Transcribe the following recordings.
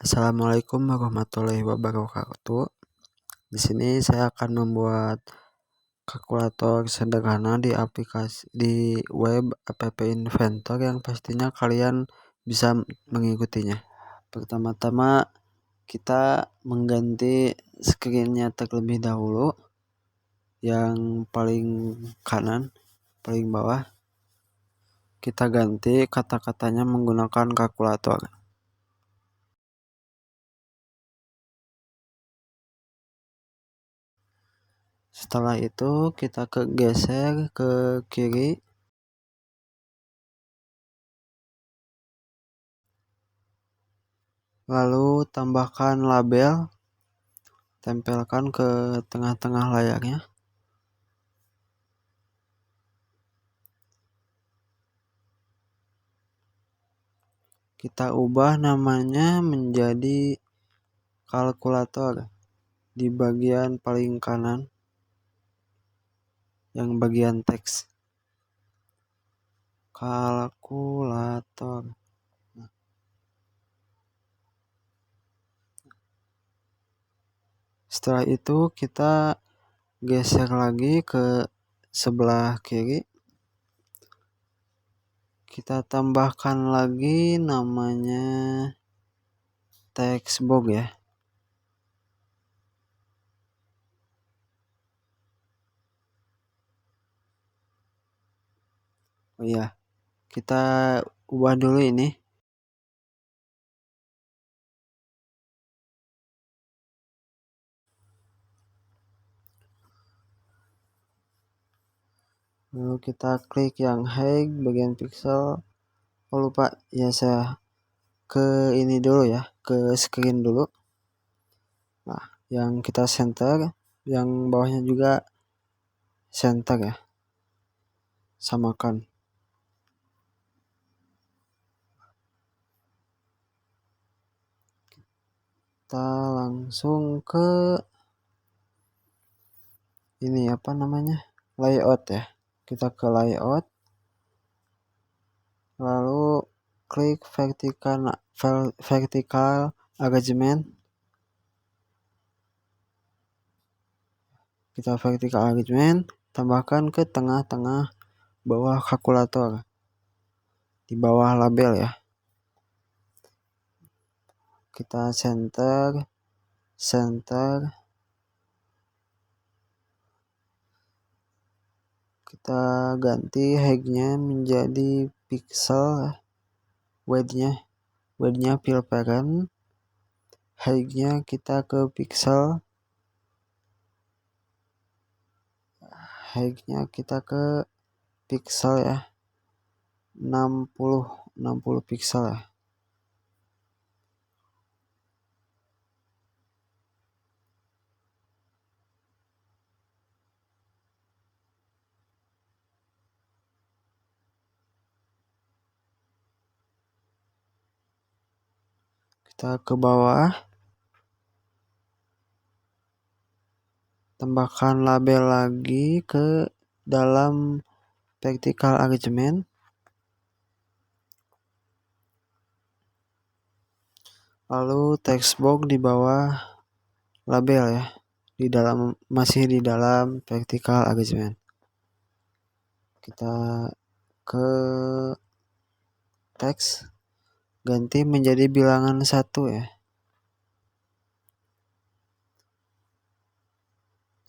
Assalamualaikum warahmatullahi wabarakatuh. Di sini saya akan membuat kalkulator sederhana di aplikasi di web app Inventor yang pastinya kalian bisa mengikutinya. Pertama-tama kita mengganti screennya terlebih dahulu, yang paling kanan, paling bawah. Kita ganti kata-katanya menggunakan kalkulator. Setelah itu kita geser ke kiri, lalu tambahkan label, tempelkan ke tengah-tengah layarnya. Kita ubah namanya menjadi kalkulator di bagian paling kanan, yang bagian teks. Kalkulator. Setelah itu kita geser lagi ke sebelah kiri. Kita tambahkan lagi namanya textbox ya. Oh iya, kita ubah dulu ini. Lalu kita klik yang height bagian pixel. Oh lupa ya, saya ke ini dulu ya, ke screen dulu. Nah, yang kita center, yang bawahnya juga center ya, samakan. Kita langsung ke ini apa namanya, layout ya. Kita ke layout, lalu klik vertical arrangement. Kita vertical arrangement, tambahkan ke tengah-tengah bawah kalkulator, di bawah label ya. Kita center, kita ganti height-nya menjadi pixel, width-nya fill parent, height-nya kita ke pixel, ya, 60 pixel ya. Kita ke bawah, tambahkan label lagi ke dalam vertical arrangement. Lalu textbox di bawah label ya, masih di dalam vertical arrangement. Kita ke teks, ganti menjadi bilangan 1 ya.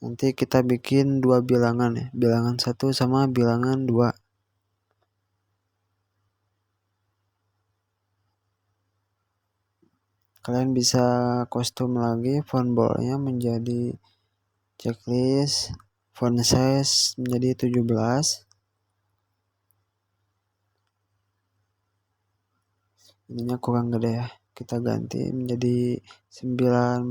Nanti kita bikin 2 bilangan ya, bilangan 1 sama bilangan 2. Kalian bisa custom lagi font boldnya menjadi checklist, font size menjadi 17. Ininya kurang gede ya, kita ganti menjadi 19.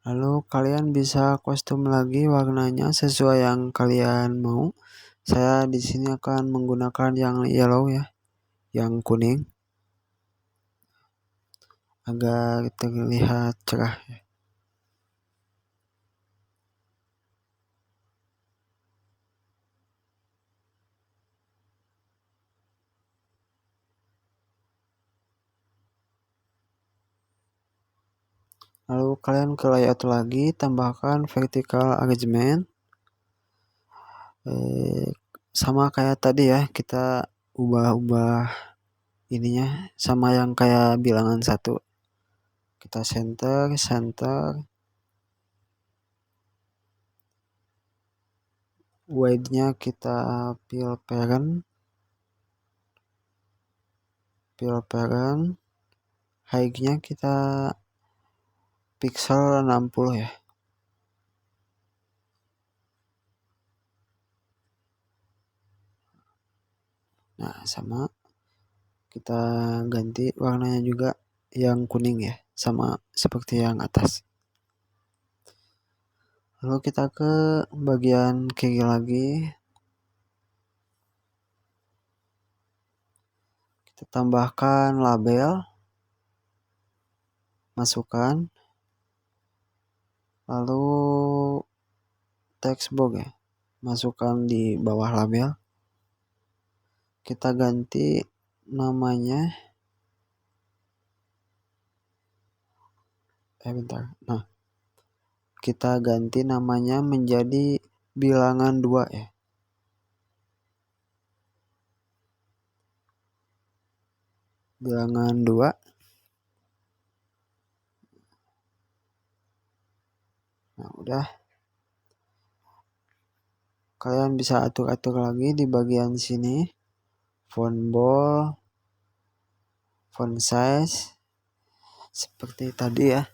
Lalu kalian bisa custom lagi warnanya sesuai yang kalian mau. Saya di sini akan menggunakan yang yellow ya. yang kuning agar terlihat cerah. Lalu kalian ke layout lagi, tambahkan vertical arrangement. Sama kayak tadi ya, kita ubah-ubah ininya sama yang kayak bilangan 1. Kita center, width-nya kita fill parent, height-nya kita pixel 60 ya. Nah, sama kita ganti warnanya juga yang kuning ya, sama seperti yang atas. Lalu kita ke bagian kiri lagi, kita tambahkan label, masukkan, lalu text box ya, masukkan di bawah label. Kita ganti namanya, Nah, kita ganti namanya menjadi bilangan 2 ya. Bilangan 2. Nah, udah. Kalian bisa atur-atur lagi di bagian sini. Font bold, font size, seperti tadi ya.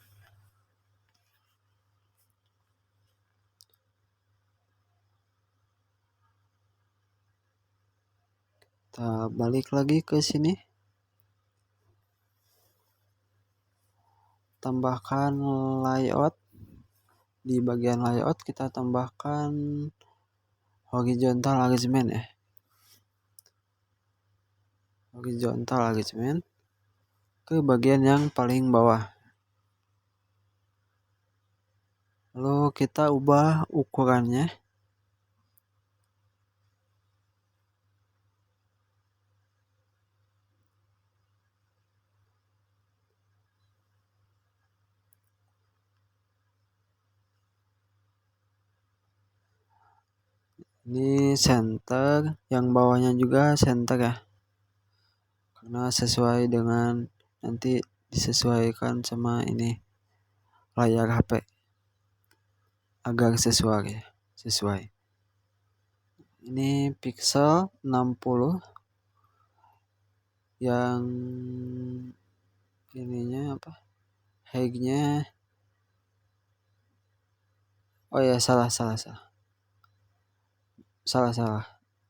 Kita balik lagi ke sini. Tambahkan layout. Di bagian layout kita tambahkan horizontal arrangement ya. Horizontal arrangement ke bagian yang paling bawah. Lalu kita ubah ukurannya. Ini center, yang bawahnya juga center ya. Karena sesuai dengan nanti disesuaikan sama ini layar HP agar sesuai. Ini pixel 60, yang ininya apa? Height-nya, oh ya, salah.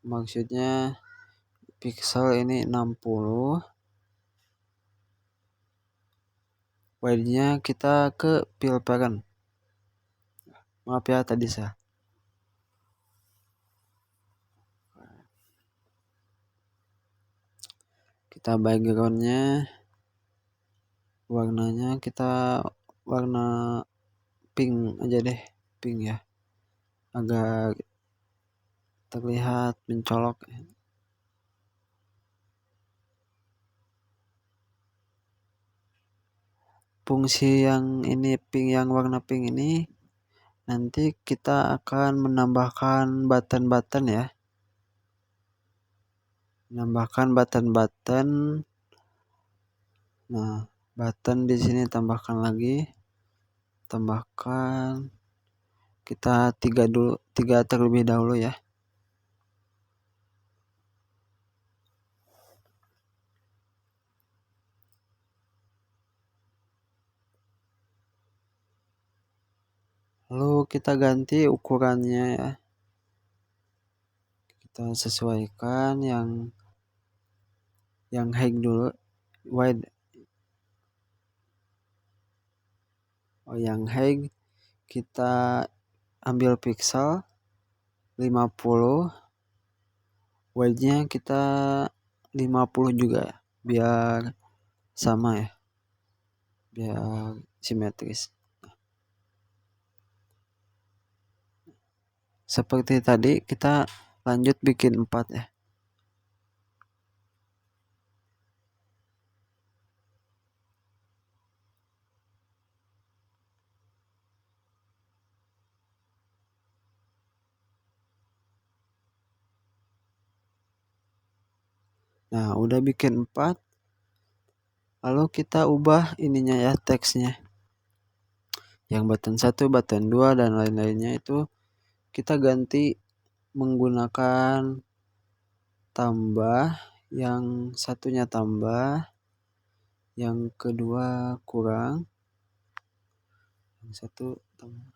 Maksudnya pixel ini 60. Width-nya kita ke fill parent. Maaf ya tadi saya. Kita background-nya, warnanya kita warna pink aja deh, pink ya, agak terlihat mencolok. Fungsi yang ini pink, yang warna pink ini nanti kita akan menambahkan button-button ya. Menambahkan button-button. Nah, button di sini tambahkan lagi. Tambahkan kita 3 terlebih dahulu ya. Lalu kita ganti ukurannya ya. Kita sesuaikan yang height dulu, wide. Yang height kita ambil pixel 50, width-nya kita 50 juga ya, biar sama ya, biar simetris. Seperti tadi kita lanjut bikin 4 ya. Nah, udah bikin 4. Lalu kita ubah ininya ya, teksnya. Yang button 1, button 2 dan lain-lainnya itu kita ganti menggunakan tambah, yang satunya tambah, yang kedua kurang, yang satu tambah,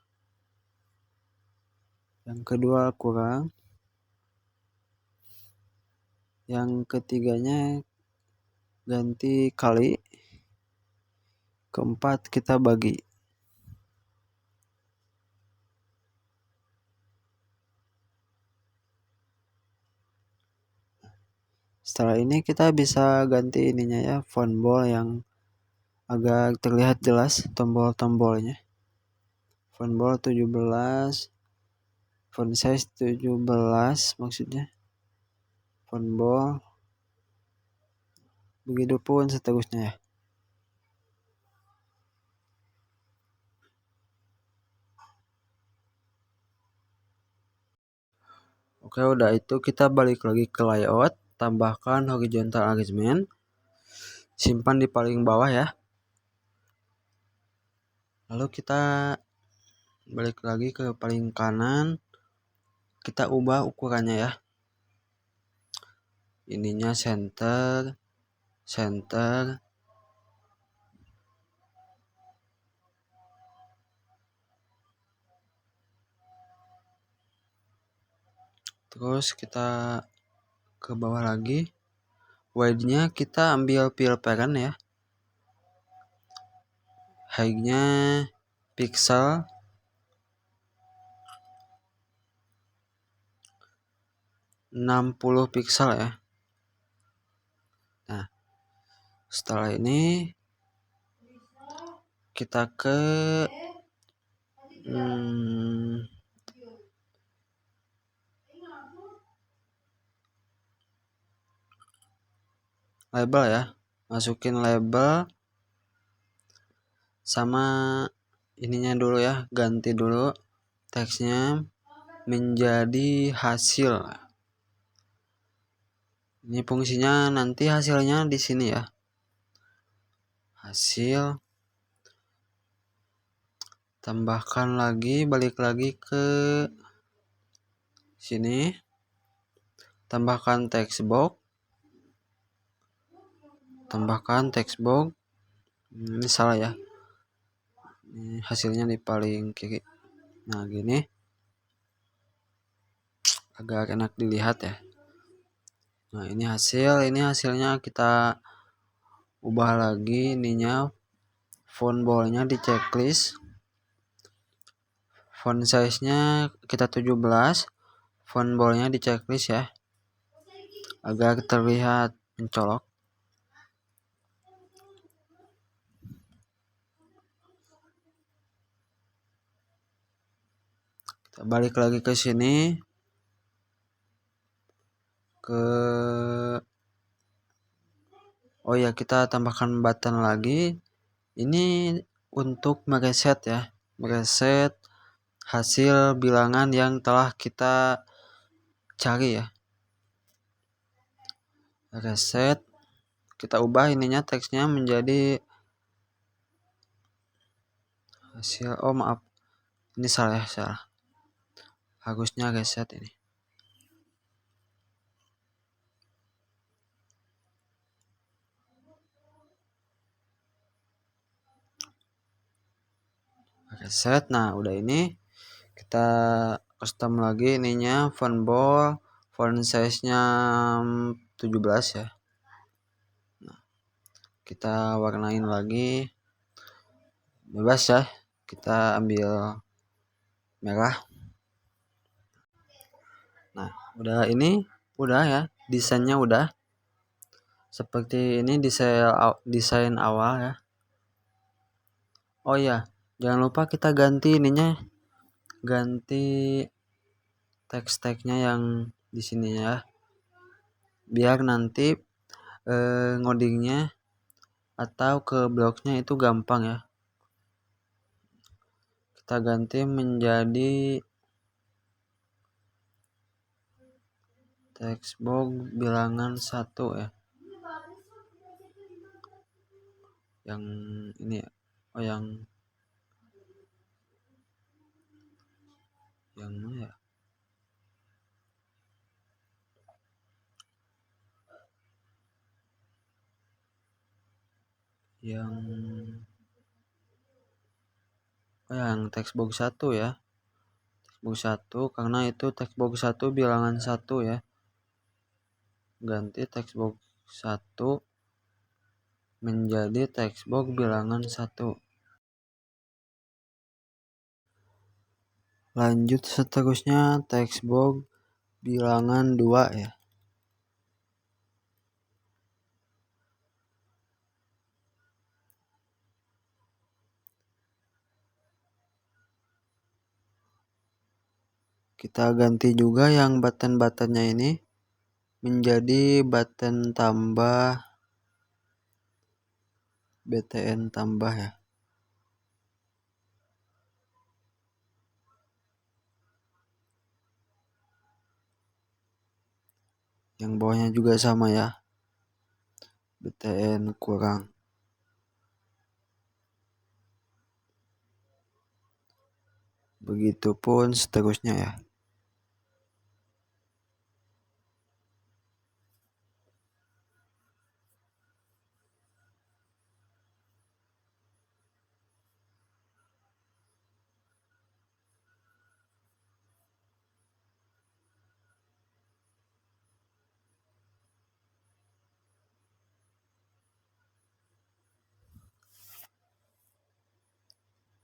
yang kedua kurang, yang ketiganya ganti kali, keempat kita bagi. Setelah ini kita bisa ganti ininya ya, font bold yang agak terlihat jelas tombol-tombolnya. Font bold 17, font size 17 maksudnya. Font bold, begitupun seterusnya ya. Oke, udah itu kita balik lagi ke layout, tambahkan horizontal arrangement, simpan di paling bawah ya. Lalu kita balik lagi ke paling kanan, kita ubah ukurannya ya. Ininya center, center. Terus kita ke bawah lagi. Width-nya kita ambil pil parent ya. Height-nya pixel 60 pixel ya. Nah, setelah ini kita ke label ya. Masukin label sama ininya dulu ya, ganti dulu teksnya menjadi hasil. Ini fungsinya nanti hasilnya di sini ya. Hasil, tambahkan lagi, balik lagi ke sini, tambahkan text box, tambahkan text box. Ini salah ya, ini hasilnya di paling kiri. Nah, gini agak enak dilihat ya. Nah, ini hasilnya kita ubah lagi ininya, font boldnya di checklist, font size nya kita 17, font boldnya di checklist ya, agar terlihat mencolok. Kita balik lagi ke sini, ke ya, kita tambahkan button lagi. Ini untuk mereset ya, mereset hasil bilangan yang telah kita cari ya. Reset, kita ubah ininya teksnya menjadi hasil. Oh maaf, ini salah, harusnya reset ini. Reset. Nah, udah ini kita custom lagi ininya, font bold, font size nya 17 ya. Nah, kita warnain lagi, bebas ya, kita ambil merah. Nah, udah ini, udah ya, desainnya udah. Seperti ini desain awal ya. Oh ya, jangan lupa kita ganti ininya, ganti teks-teksnya yang di sini ya, biar nanti ngodingnya atau ke bloknya itu gampang ya. Kita ganti menjadi textbox bilangan 1 ya, yang ini ya. Oh yang mana ya, yang textbox 1 ya, textbox 1 karena itu textbox 1 bilangan 1 ya. Ganti textbox 1 menjadi textbox bilangan 1. Lanjut seterusnya textbox bilangan 2 ya. Kita ganti juga yang button-buttonnya ini menjadi button tambah BTN tambah ya. Yang bawahnya juga sama ya, BTN kurang. Begitupun seterusnya ya.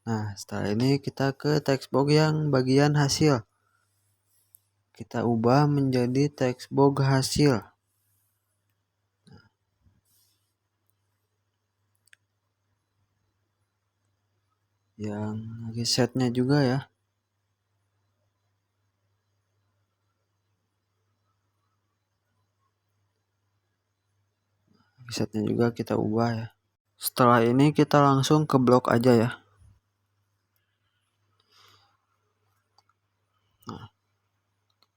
Nah, setelah ini kita ke textbox yang bagian hasil. Kita ubah menjadi textbox hasil. Yang resetnya juga ya. Resetnya juga kita ubah ya. Setelah ini kita langsung ke blok aja ya.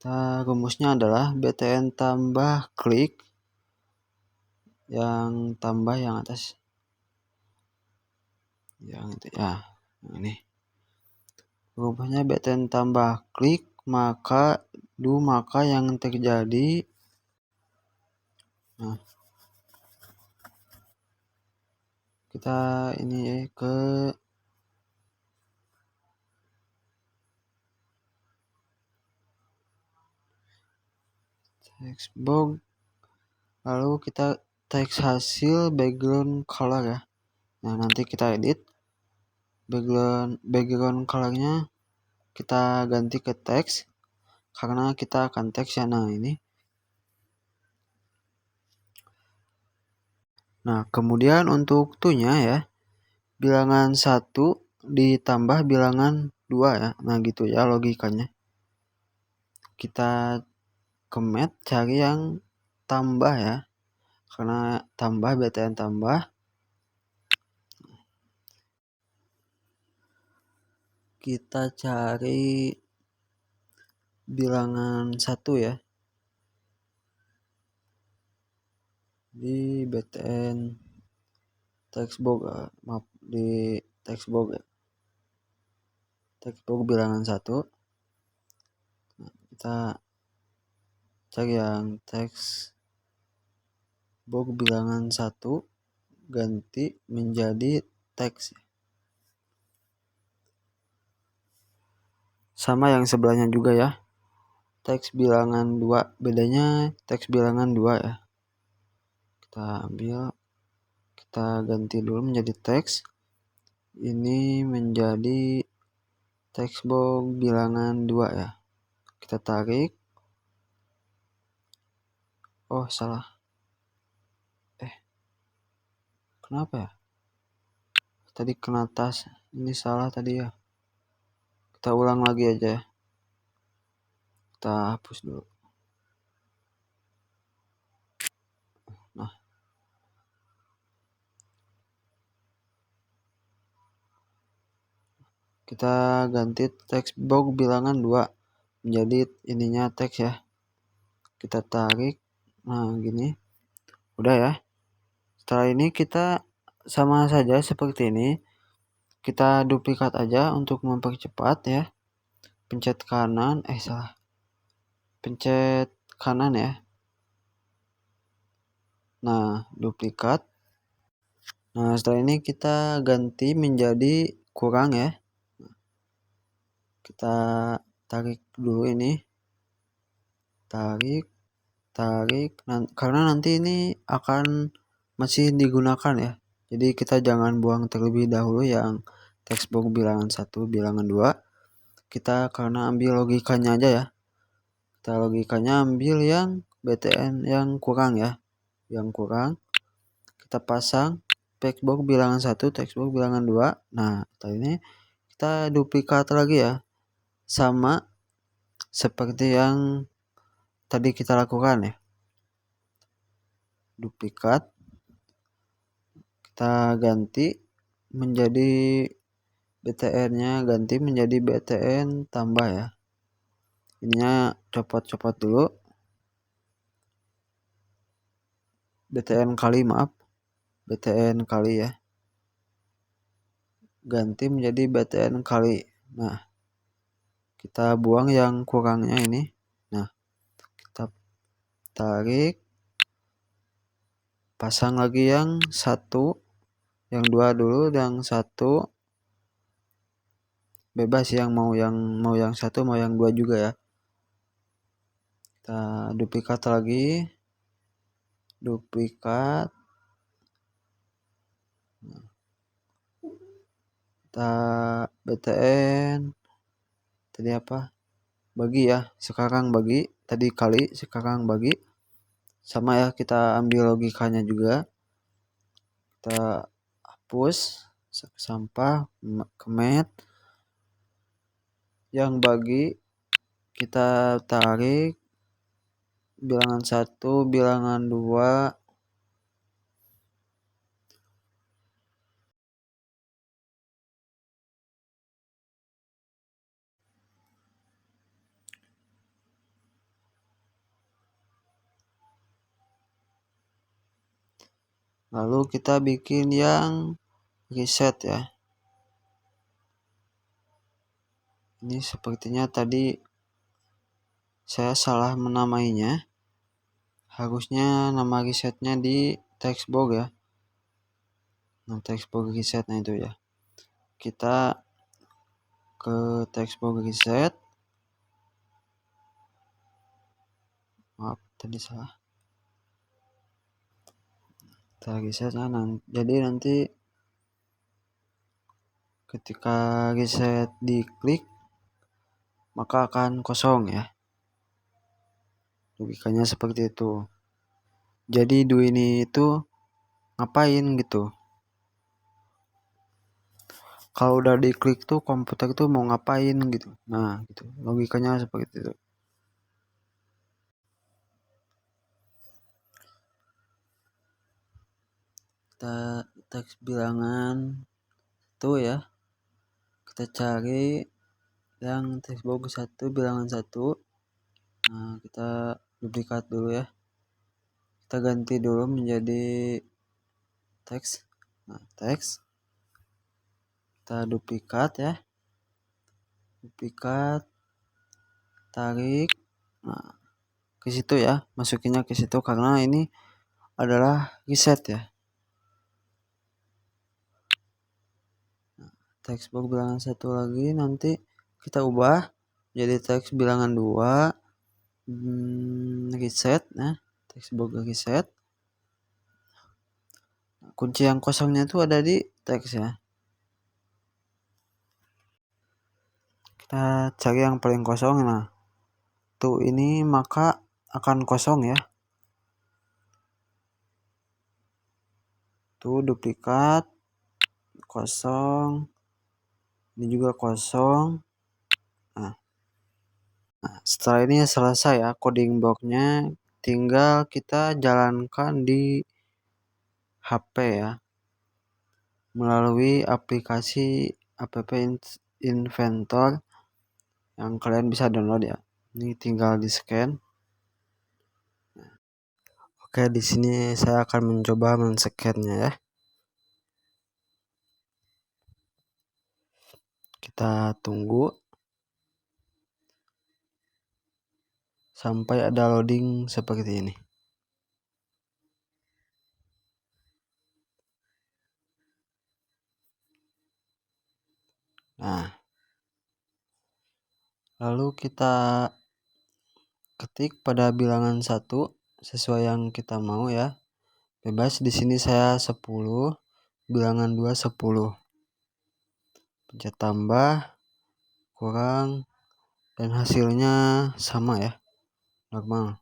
Nah, rumusnya adalah BTN tambah klik, yang tambah yang atas, yang itu ya, yang ini. Rubahnya BTN tambah klik, maka yang terjadi. Nah, kita ini ke textbox, lalu kita teks hasil background color ya. Nah, nanti kita edit background colornya, kita ganti ke teks karena kita akan teks ya. Nah, ini. Nah, kemudian untuk tunya ya, bilangan 1 ditambah bilangan 2 ya. Nah, gitu ya logikanya. Kita ke mat cari yang tambah ya, karena tambah BTN tambah. Kita cari bilangan 1 ya, di BTN textbox, maaf, di textbox ya, textbox bilangan 1. Nah, kita cari yang textbox bilangan 1 ganti menjadi teks, sama yang sebelahnya juga ya, teks bilangan 2, bedanya teks bilangan 2 ya. Kita ambil, kita ganti dulu menjadi teks, ini menjadi textbox bilangan 2 ya. Kita tarik, oh salah, Kenapa ya? Tadi kena tas. Ini salah tadi ya. Kita ulang lagi aja ya. Kita hapus dulu. Nah, kita ganti text box bilangan 2 menjadi ininya teks ya. Kita tarik. Nah, gini. Udah ya. Setelah ini kita sama saja seperti ini. Kita duplikat aja untuk mempercepat ya. Pencet kanan. Salah. Pencet kanan ya. Nah, duplikat. Nah, setelah ini kita ganti menjadi kurang ya. Kita tarik dulu ini. Tarik. Karena nanti ini akan masih digunakan ya. Jadi kita jangan buang terlebih dahulu yang textbook bilangan 1, bilangan 2. Kita karena ambil logikanya aja ya. Kita logikanya ambil yang BTN yang kurang ya. Yang kurang. Kita pasang textbook bilangan 1, textbook bilangan 2. Nah, setelah ini kita duplikat lagi ya. Sama seperti yang tadi kita lakukan ya. Duplikat. Kita ganti menjadi BTN-nya ganti menjadi BTN tambah ya. Ininya copot-copot dulu. BTN kali maaf. BTN kali ya. Ganti menjadi BTN kali. Nah, kita buang yang kurangnya ini. Nah, kita tarik. Pasang lagi yang 1. Yang 2 dulu, yang 1. Bebas yang mau yang 1 mau yang 2 juga ya. Kita duplikat lagi. Duplikat. Kita BTN. Tadi apa? Bagi ya. Sekarang bagi. Tadi kali, sekarang bagi. Sama ya, kita ambil logikanya juga. Kita hapus. Sampah. Kemet. Yang bagi. Kita tarik. Bilangan 1, bilangan 2. Lalu kita bikin yang reset ya. Ini sepertinya tadi saya salah menamainya. Harusnya nama resetnya di textbox ya. Nah, textbox resetnya itu ya. Kita ke textbox reset. Maaf, tadi salah. Kita resetnya jadi nanti ketika reset diklik maka akan kosong ya. Logikanya seperti itu. Jadi ini itu ngapain gitu. Kalau udah diklik tuh komputer tuh mau ngapain gitu. Nah, gitu. Logikanya seperti itu. Kita teks bilangan tuh ya. Kita cari yang textbox 1, bilangan 1. Nah, kita duplikat dulu ya. Kita ganti dulu menjadi teks. Nah, teks. Kita duplikat ya. Duplikat. Tarik. Nah, ke situ ya. Masukinnya ke situ karena ini adalah reset ya. Nah, textbox bilangan 1 lagi nanti kita ubah jadi teks bilangan 2. Reset ya. Textbox reset. Kunci yang kosongnya itu ada di teks ya. Kita cari yang paling kosong. Nah, tuh ini maka akan kosong ya. Itu duplikat, kosong, ini juga kosong. Nah, setelah ini selesai ya coding blocknya, tinggal kita jalankan di HP ya melalui aplikasi app Inventor yang kalian bisa download ya. Ini tinggal di scan. Oke, di sini saya akan mencoba men-scan-nya ya. Kita tunggu sampai ada loading seperti ini. Nah, lalu kita ketik pada bilangan 1 sesuai yang kita mau ya. Bebas di sini saya 10, bilangan 2 10. Pencet tambah, kurang, dan hasilnya sama ya, normal.